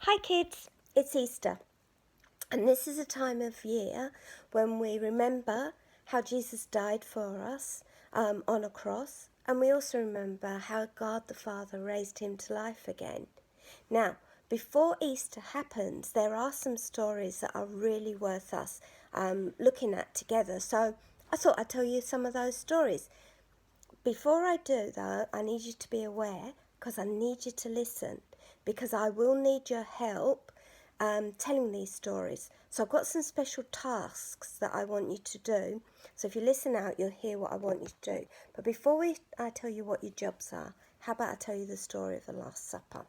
Hi kids, it's Easter, and this is a time of year when we remember how Jesus died for us on a cross, and we also remember how God the Father raised him to life again. Now, before Easter happens, there are some stories that are really worth us looking at together, so I thought I'd tell you some of those stories. Before I do though, I need you to be aware, because I need you to listen, because I will need your help telling these stories. So I've got some special tasks that I want you to do. So if you listen out, you'll hear what I want you to do. But before I tell you what your jobs are, how about I tell you the story of the Last Supper?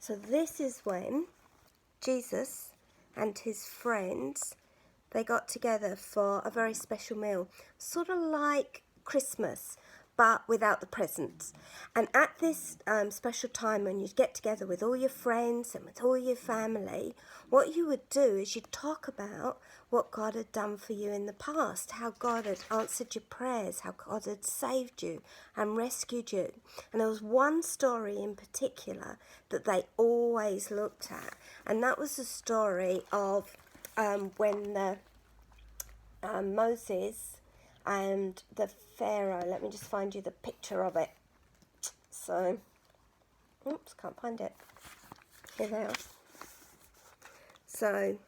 So this is when Jesus and his friends, they got together for a very special meal, sort of like Christmas, but without the presents. And at this special time when you get together with all your friends and with all your family, what you would do is you'd talk about what God had done for you in the past, how God had answered your prayers, how God had saved you and rescued you. And there was one story in particular that they always looked at, and that was the story of when Moses and the Pharaoh. Let me just find you the picture of it. So, oops, can't find it. Here they are. So,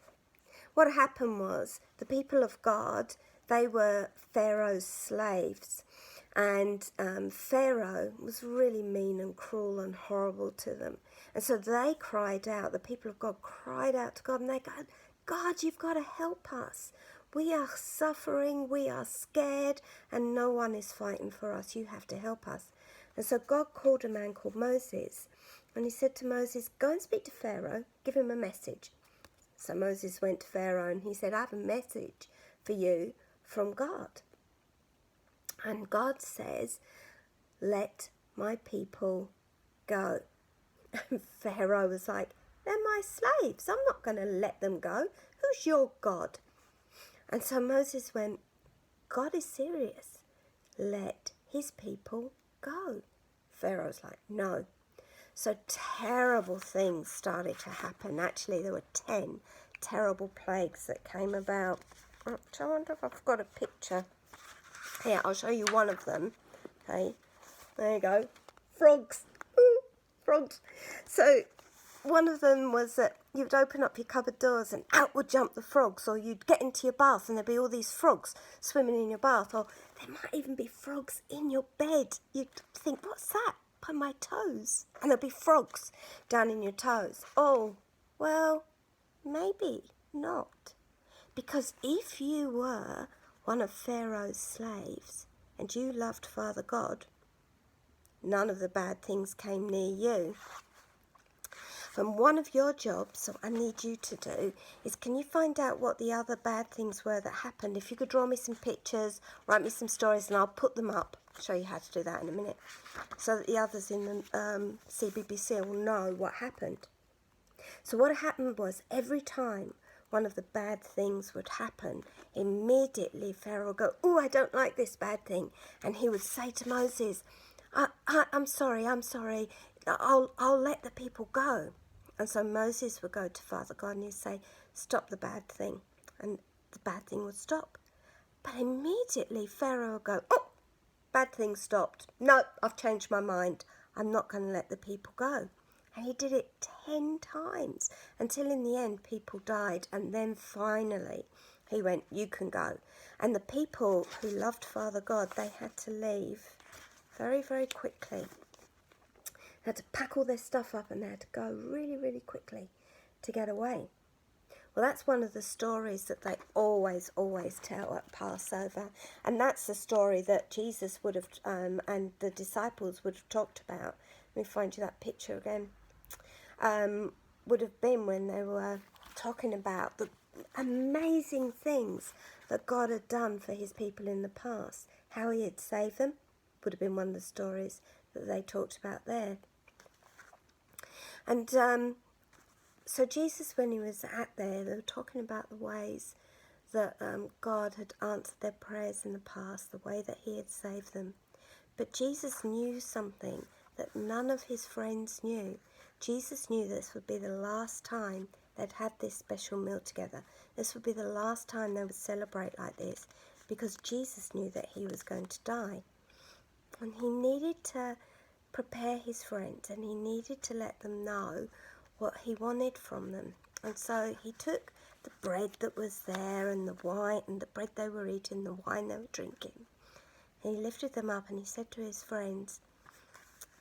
what happened was the people of God, they were Pharaoh's slaves. And Pharaoh was really mean and cruel and horrible to them. And so they cried out, the people of God cried out to God, and they go, God, you've got to help us. We are suffering, we are scared, and no one is fighting for us. You have to help us. And so God called a man called Moses, and he said to Moses, go and speak to Pharaoh, give him a message. So Moses went to Pharaoh and he said, I have a message for you from God. And God says, let my people go. And Pharaoh was like, they're my slaves. I'm not going to let them go. Who's your God? And so Moses went, God is serious. Let his people go. Pharaoh's like, no. So terrible things started to happen. Actually, there were 10 terrible plagues that came about. I wonder if I've got a picture. Here, I'll show you one of them. Okay, there you go. Frogs. Ooh, frogs. So one of them was that you'd open up your cupboard doors and out would jump the frogs, or you'd get into your bath and there'd be all these frogs swimming in your bath, or there might even be frogs in your bed. You'd think, what's that? By my toes. And there'd be frogs down in your toes. Oh, well, maybe not. Because if you were one of Pharaoh's slaves and you loved Father God, none of the bad things came near you. And one of your jobs, I need you to do, is can you find out what the other bad things were that happened? If you could draw me some pictures, write me some stories, and I'll put them up. I'll show you how to do that in a minute. So that the others in the CBBC will know what happened. So what happened was every time one of the bad things would happen, immediately Pharaoh would go, oh, I don't like this bad thing. And he would say to Moses, I'm sorry, I'll let the people go. And so Moses would go to Father God and he'd say, stop the bad thing. And the bad thing would stop. But immediately Pharaoh would go, oh, bad thing stopped. No, I've changed my mind. I'm not going to let the people go. And he did it 10 times until in the end people died. And then finally he went, you can go. And the people who loved Father God, they had to leave very, very quickly. They had to pack all their stuff up and they had to go really, really quickly to get away. Well, that's one of the stories that they always, always tell at Passover. And that's the story that Jesus would have, and the disciples would have talked about. Let me find you that picture again. Would have been when they were talking about the amazing things that God had done for his people in the past. How he had saved them would have been one of the stories that they talked about there. And so Jesus, when he was there, they were talking about the ways that God had answered their prayers in the past, the way that he had saved them. But Jesus knew something that none of his friends knew. Jesus knew this would be the last time they'd had this special meal together. This would be the last time they would celebrate like this, because Jesus knew that he was going to die. And he needed to prepare his friends, and he needed to let them know what he wanted from them. And so he took the bread that was there, and the wine, and the bread they were eating, the wine they were drinking, and he lifted them up and he said to his friends,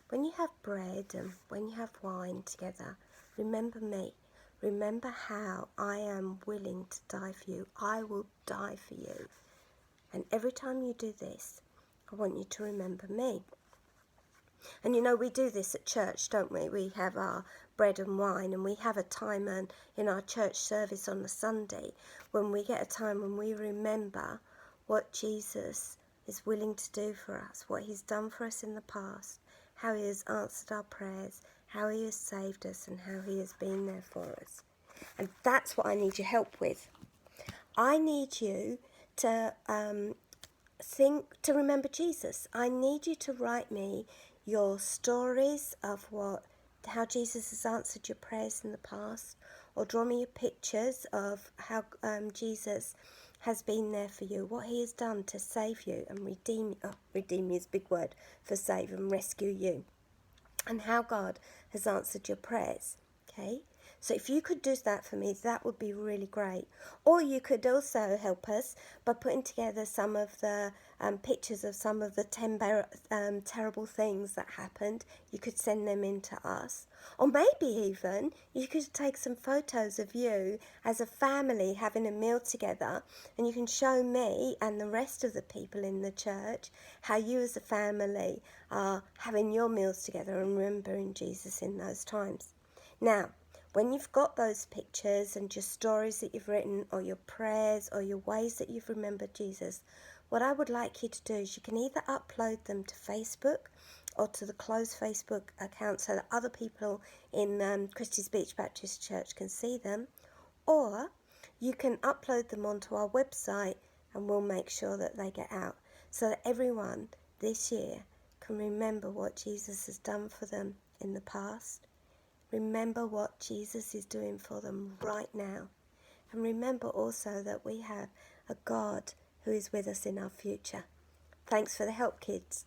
when you have bread and when you have wine together, remember me. Remember how I am willing to die for you. I will die for you. And every time you do this, I want you to remember me. And you know, we do this at church, don't we? We have our bread and wine, and we have a time in our church service on a Sunday when we get a time when we remember what Jesus is willing to do for us, what he's done for us in the past, how he has answered our prayers, how he has saved us, and how he has been there for us. And that's what I need your help with. I need you to to remember Jesus. I need you to write me your stories of how Jesus has answered your prayers in the past, or draw me your pictures of how Jesus has been there for you, what he has done to save you and redeem you is a big word for save and rescue you, and how God has answered your prayers. Okay, so if you could do that for me, that would be really great. Or you could also help us by putting together some of the pictures of some of the 10 terrible things that happened. You could send them in to us. Or maybe even you could take some photos of you as a family having a meal together, and you can show me and the rest of the people in the church how you as a family are having your meals together and remembering Jesus in those times. Now, when you've got those pictures and your stories that you've written, or your prayers, or your ways that you've remembered Jesus, what I would like you to do is you can either upload them to Facebook or to the closed Facebook account so that other people in Christie's Beach Baptist Church can see them, or you can upload them onto our website and we'll make sure that they get out so that everyone this year can remember what Jesus has done for them in the past. Remember what Jesus is doing for them right now. And remember also that we have a God who is with us in our future. Thanks for the help, kids.